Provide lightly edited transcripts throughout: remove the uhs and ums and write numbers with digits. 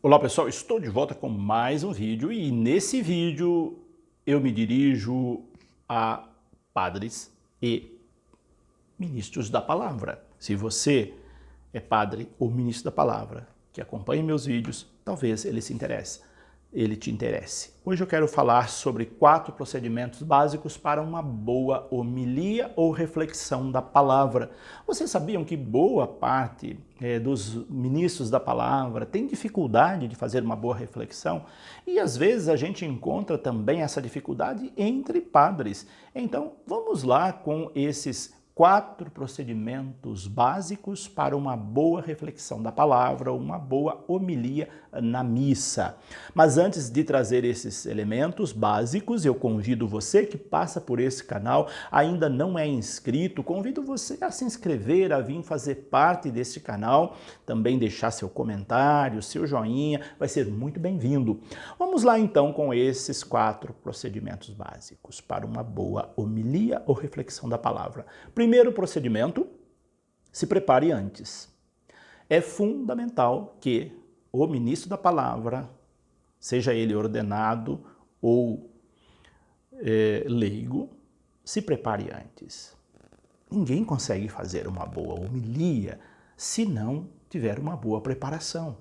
Olá pessoal, estou de volta com mais um vídeo e nesse vídeo eu me dirijo a padres e ministros da palavra. Se você é padre ou ministro da palavra que acompanha meus vídeos, talvez ele te interesse. Hoje eu quero falar sobre 4 procedimentos básicos para uma boa homilia ou reflexão da palavra. Vocês sabiam que boa parte dos ministros da palavra tem dificuldade de fazer uma boa reflexão? E às vezes a gente encontra também essa dificuldade entre padres. Então vamos lá com esses 4 procedimentos básicos para uma boa reflexão da palavra, uma boa homilia na missa. Mas antes de trazer esses elementos básicos, eu convido você que passa por esse canal, ainda não é inscrito, convido você a se inscrever, a vir fazer parte desse canal, também deixar seu comentário, seu joinha, vai ser muito bem-vindo. Vamos lá então com esses 4 procedimentos básicos para uma boa homilia ou reflexão da palavra. Primeiro procedimento, se prepare antes. É fundamental que o ministro da palavra, seja ele ordenado ou leigo, se prepare antes. Ninguém consegue fazer uma boa homilia se não tiver uma boa preparação.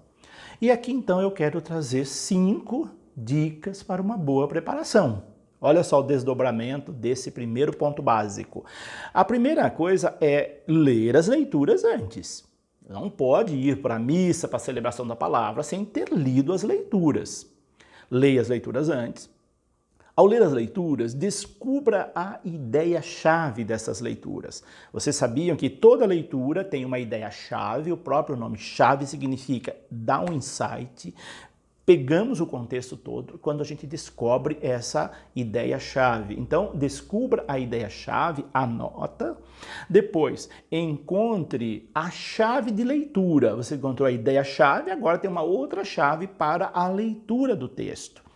E aqui então eu quero trazer 5 dicas para uma boa preparação. Olha só o desdobramento desse primeiro ponto básico. A primeira coisa é ler as leituras antes. Não pode ir para a missa, para a celebração da palavra, sem ter lido as leituras. Leia as leituras antes. Ao ler as leituras, descubra a ideia-chave dessas leituras. Vocês sabiam que toda leitura tem uma ideia-chave, o próprio nome chave significa dar um insight. Pegamos o contexto todo quando a gente descobre essa ideia-chave. Então, descubra a ideia-chave, anota. Depois, encontre a chave de leitura. Você encontrou a ideia-chave, agora tem uma outra chave para a leitura do texto.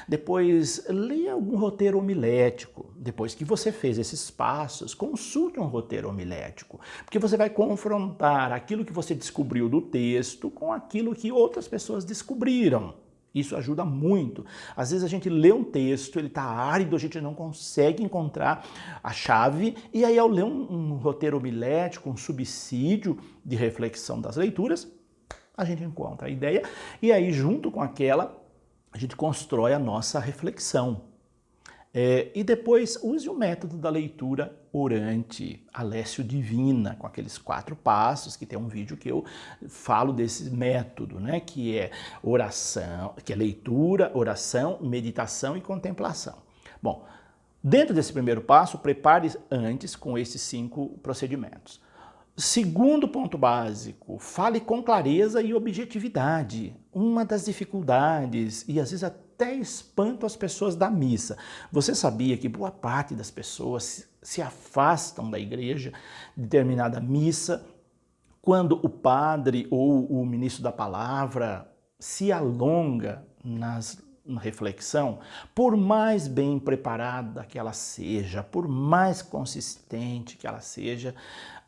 Depois, leia algum roteiro homilético. Depois que você fez esses passos, consulte um roteiro homilético, porque você vai confrontar aquilo que você descobriu do texto com aquilo que outras pessoas descobriram. Isso ajuda muito. Às vezes a gente lê um texto, ele está árido, a gente não consegue encontrar a chave, e aí ao ler um roteiro homilético, um subsídio de reflexão das leituras, a gente encontra a ideia, e aí junto com aquela, a gente constrói a nossa reflexão. E depois use o método da leitura orante, a Lécio Divina, com aqueles 4 passos, que tem um vídeo que eu falo desse método, né? Que é oração, que é leitura, oração, meditação e contemplação. Bom, dentro desse primeiro passo, prepare antes com esses 5 procedimentos. Segundo ponto básico, fale com clareza e objetividade. Uma das dificuldades, e às vezes até espanto as pessoas da missa. Você sabia que boa parte das pessoas se afastam da igreja, de determinada missa, quando o padre ou o ministro da palavra se alonga na reflexão, por mais bem preparada que ela seja, por mais consistente que ela seja,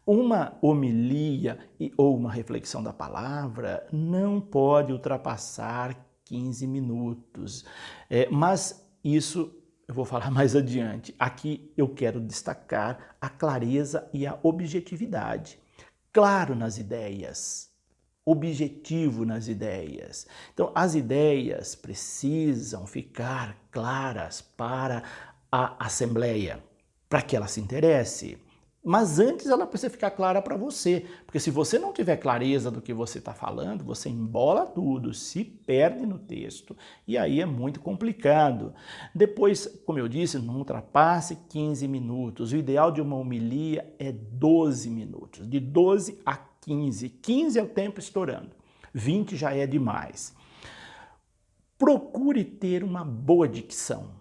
uma homilia ou uma reflexão da palavra não pode ultrapassar 15 minutos. Mas isso eu vou falar mais adiante. Aqui eu quero destacar a clareza e a objetividade. Claro nas ideias, objetivo nas ideias. Então, as ideias precisam ficar claras para a Assembleia, para que ela se interesse. Mas antes ela precisa ficar clara para você, porque se você não tiver clareza do que você está falando, você embola tudo, se perde no texto e aí é muito complicado. Depois, como eu disse, não ultrapasse 15 minutos. O ideal de uma homilia é 12 minutos, de 12 a 15. 15 é o tempo estourando, 20 já é demais. Procure ter uma boa dicção.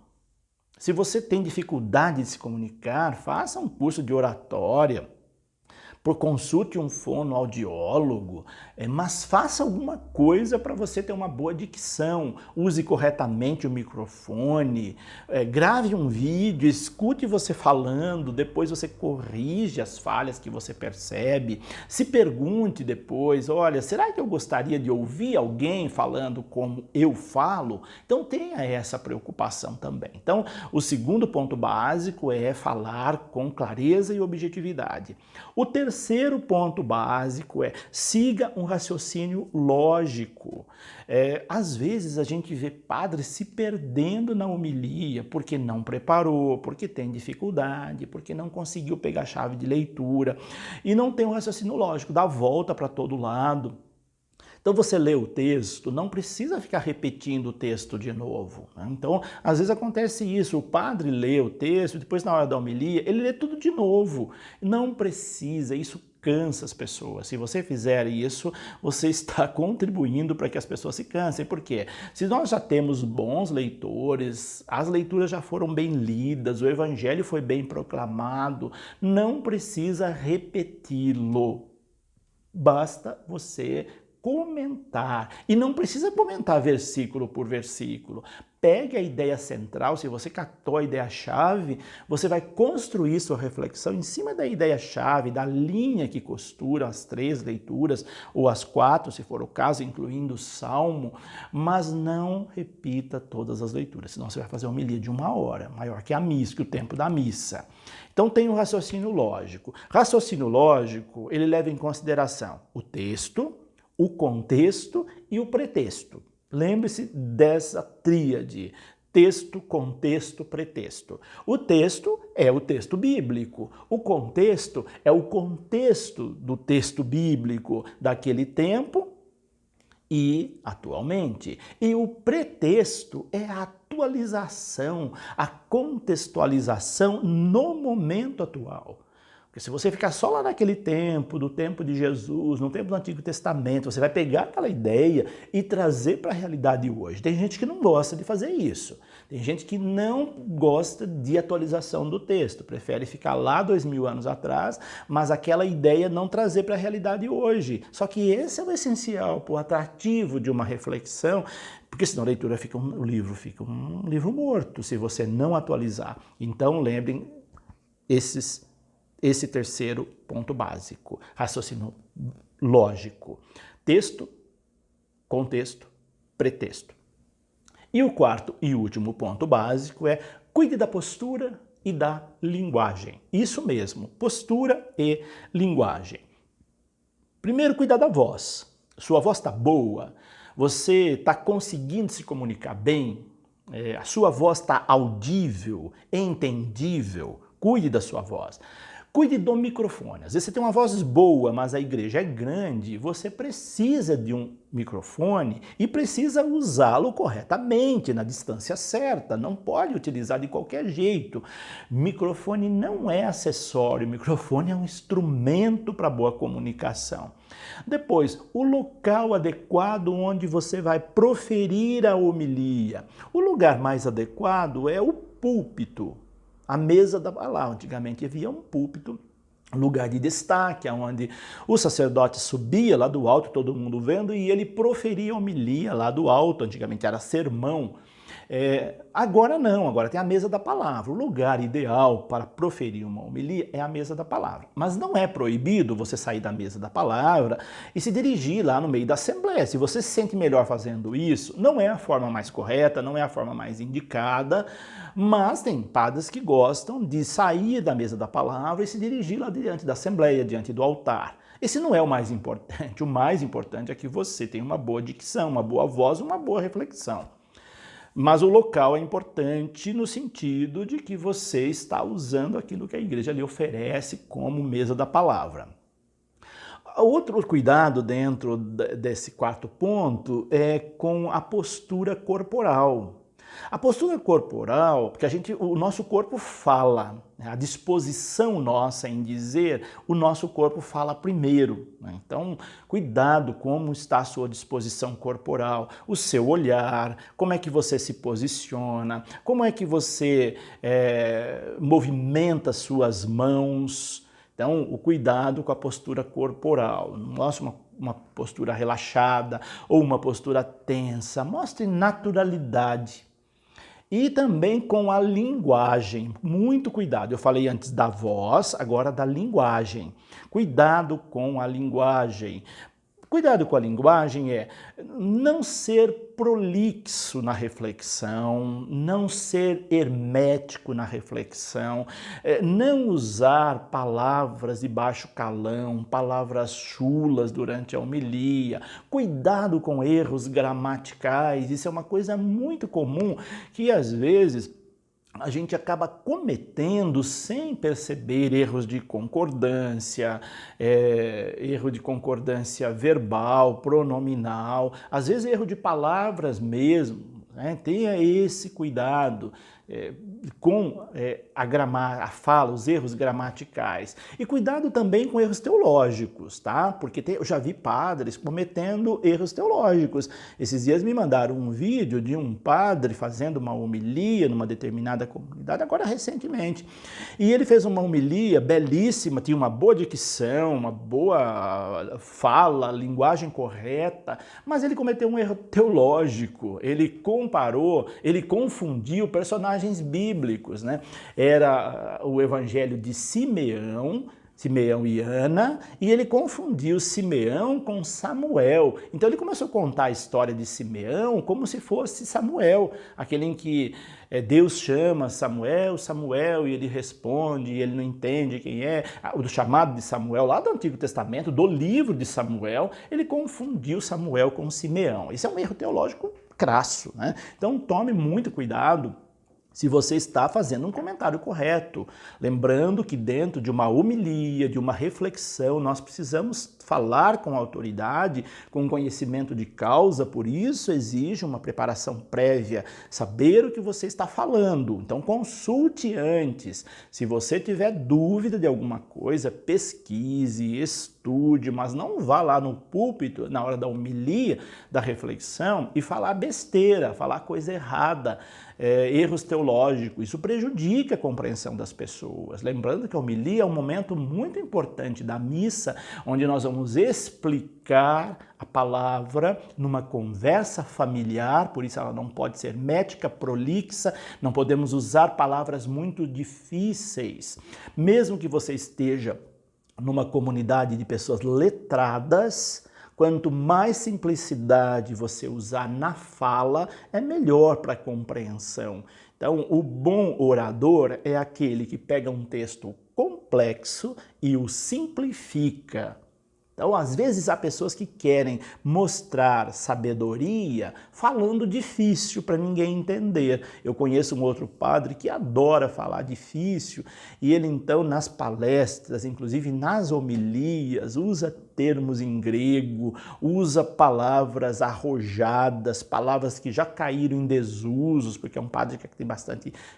Se você tem dificuldade de se comunicar, faça um curso de oratória, Consulte um fonoaudiólogo, mas faça alguma coisa para você ter uma boa dicção. Use corretamente o microfone, grave um vídeo, escute você falando, depois você corrige as falhas que você percebe. Se pergunte depois, olha, será que eu gostaria de ouvir alguém falando como eu falo? Então tenha essa preocupação também. Então, o segundo ponto básico é falar com clareza e objetividade. O terceiro ponto básico é siga um raciocínio lógico. Às vezes a gente vê padres se perdendo na homilia porque não preparou, porque tem dificuldade, porque não conseguiu pegar a chave de leitura e não tem um raciocínio lógico, dá a volta para todo lado. Então você lê o texto, não precisa ficar repetindo o texto de novo, né? Então, às vezes acontece isso, o padre lê o texto, depois na hora da homilia, ele lê tudo de novo. Não precisa, isso cansa as pessoas. Se você fizer isso, você está contribuindo para que as pessoas se cansem. Por quê? Se nós já temos bons leitores, as leituras já foram bem lidas, o evangelho foi bem proclamado, não precisa repeti-lo. Basta você comentar. E não precisa comentar versículo por versículo. Pegue a ideia central, se você captou a ideia-chave, você vai construir sua reflexão em cima da ideia-chave, da linha que costura as 3 leituras, ou as 4, se for o caso, incluindo o Salmo, mas não repita todas as leituras, senão você vai fazer uma homilia de 1 hora, maior que a missa, que o tempo da missa. Então tem o raciocínio lógico. Raciocínio lógico, ele leva em consideração o texto, o contexto e o pretexto. Lembre-se dessa tríade: texto, contexto, pretexto. O texto é o texto bíblico. O contexto é o contexto do texto bíblico daquele tempo e atualmente. E o pretexto é a atualização, a contextualização no momento atual. Porque se você ficar só lá naquele tempo, do tempo de Jesus, no tempo do Antigo Testamento, você vai pegar aquela ideia e trazer para a realidade hoje. Tem gente que não gosta de fazer isso. Tem gente que não gosta de atualização do texto, prefere ficar lá 2000 anos atrás, mas aquela ideia não trazer para a realidade hoje. Só que esse é o essencial, o atrativo de uma reflexão, porque senão a leitura o livro fica um livro morto, se você não atualizar. Então lembrem esse terceiro ponto básico: raciocínio lógico. Texto, contexto, pretexto. E o quarto e último ponto básico é cuide da postura e da linguagem. Isso mesmo, postura e linguagem. Primeiro, cuidar da voz. Sua voz está boa? Você está conseguindo se comunicar bem? A sua voz está audível, entendível? Cuide da sua voz. Cuide do microfone. Às vezes você tem uma voz boa, mas a igreja é grande, você precisa de um microfone e precisa usá-lo corretamente, na distância certa, não pode utilizar de qualquer jeito. Microfone não é acessório, microfone é um instrumento para boa comunicação. Depois, o local adequado onde você vai proferir a homilia. O lugar mais adequado é o púlpito. A mesa da palavra. Antigamente havia um púlpito, lugar de destaque, onde o sacerdote subia lá do alto, todo mundo vendo, e ele proferia homilia lá do alto. Antigamente era sermão. Agora não, agora tem a mesa da palavra. O lugar ideal para proferir uma homilia é a mesa da palavra. Mas não é proibido você sair da mesa da palavra e se dirigir lá no meio da assembleia. Se você se sente melhor fazendo isso, não é a forma mais correta, não é a forma mais indicada, mas tem padres que gostam de sair da mesa da palavra e se dirigir lá diante da assembleia, diante do altar. Esse não é o mais importante. O mais importante é que você tenha uma boa dicção, uma boa voz, uma boa reflexão. Mas o local é importante no sentido de que você está usando aquilo que a igreja lhe oferece como mesa da palavra. Outro cuidado dentro desse quarto ponto é com a postura corporal. A postura corporal, porque o nosso corpo fala, a disposição nossa em dizer, o nosso corpo fala primeiro, né? Então, cuidado como está a sua disposição corporal, o seu olhar, como é que você se posiciona, como é que você movimenta suas mãos. Então, o cuidado com a postura corporal. Não mostre uma postura relaxada ou uma postura tensa. Mostre naturalidade. E também com a linguagem. Muito cuidado. Eu falei antes da voz, agora da linguagem. Cuidado com a linguagem. Cuidado com a linguagem é não ser prolixo na reflexão, não ser hermético na reflexão, não usar palavras de baixo calão, palavras chulas durante a homilia. Cuidado com erros gramaticais, isso é uma coisa muito comum que às vezes a gente acaba cometendo sem perceber erros de concordância, erro de concordância verbal, pronominal, às vezes erro de palavras mesmo, né? Tenha esse cuidado com a fala, os erros gramaticais. E cuidado também com erros teológicos, tá? Porque eu já vi padres cometendo erros teológicos. Esses dias me mandaram um vídeo de um padre fazendo uma homilia numa determinada comunidade, agora recentemente. E ele fez uma homilia belíssima, tinha uma boa dicção, uma boa fala, linguagem correta, mas ele cometeu um erro teológico. Ele confundiu personagens bíblicos, né? Era o evangelho de Simeão e Ana, e ele confundiu Simeão com Samuel. Então ele começou a contar a história de Simeão como se fosse Samuel, aquele em que Deus chama Samuel, Samuel, e ele responde, e ele não entende quem é, o chamado de Samuel lá do Antigo Testamento, do livro de Samuel, ele confundiu Samuel com Simeão. Isso é um erro teológico crasso, né? Então tome muito cuidado se você está fazendo um comentário correto. Lembrando que dentro de uma homilia, de uma reflexão, nós precisamos falar com autoridade, com conhecimento de causa, por isso exige uma preparação prévia, saber o que você está falando. Então consulte antes. Se você tiver dúvida de alguma coisa, pesquise, estude, mas não vá lá no púlpito, na hora da homilia, da reflexão, e falar besteira, falar coisa errada, erros teológicos. Isso prejudica a compreensão das pessoas. Lembrando que a homilia é um momento muito importante da missa, onde nós vamos explicar a palavra numa conversa familiar, por isso ela não pode ser hermética, prolixa, não podemos usar palavras muito difíceis. Mesmo que você esteja numa comunidade de pessoas letradas, quanto mais simplicidade você usar na fala, é melhor para a compreensão. Então, o bom orador é aquele que pega um texto complexo e o simplifica. Então, às vezes, há pessoas que querem mostrar sabedoria falando difícil para ninguém entender. Eu conheço um outro padre que adora falar difícil e ele, então, nas palestras, inclusive nas homilias, usa termos em grego, usa palavras arrojadas, palavras que já caíram em desusos, porque é um padre que tem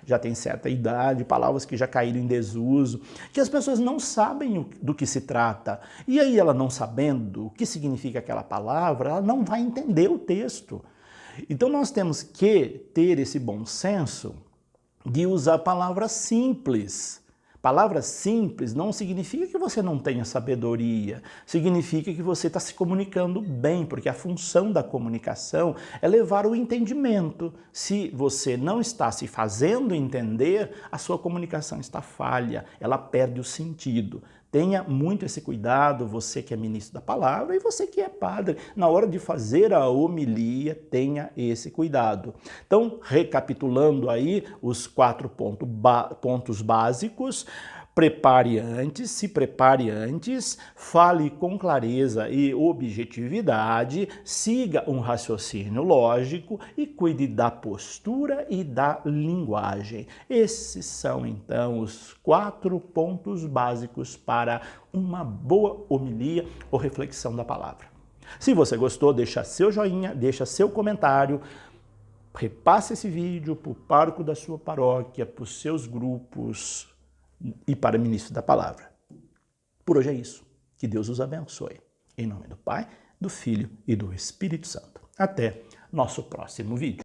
já tem certa idade, palavras que já caíram em desuso, que as pessoas não sabem do que se trata. E aí ela não sabendo o que significa aquela palavra, ela não vai entender o texto. Então nós temos que ter esse bom senso de usar palavras simples. Palavras simples não significa que você não tenha sabedoria, significa que você está se comunicando bem, porque a função da comunicação é levar o entendimento. Se você não está se fazendo entender, a sua comunicação está falha, ela perde o sentido. Tenha muito esse cuidado, você que é ministro da palavra e você que é padre. Na hora de fazer a homilia, tenha esse cuidado. Então, recapitulando aí os 4 pontos básicos, se prepare antes, fale com clareza e objetividade, siga um raciocínio lógico e cuide da postura e da linguagem. Esses são, então, os 4 pontos básicos para uma boa homilia ou reflexão da palavra. Se você gostou, deixa seu joinha, deixa seu comentário, repasse esse vídeo para o pároco da sua paróquia, para os seus grupos e para o ministro da palavra. Por hoje é isso. Que Deus os abençoe. Em nome do Pai, do Filho e do Espírito Santo. Até nosso próximo vídeo.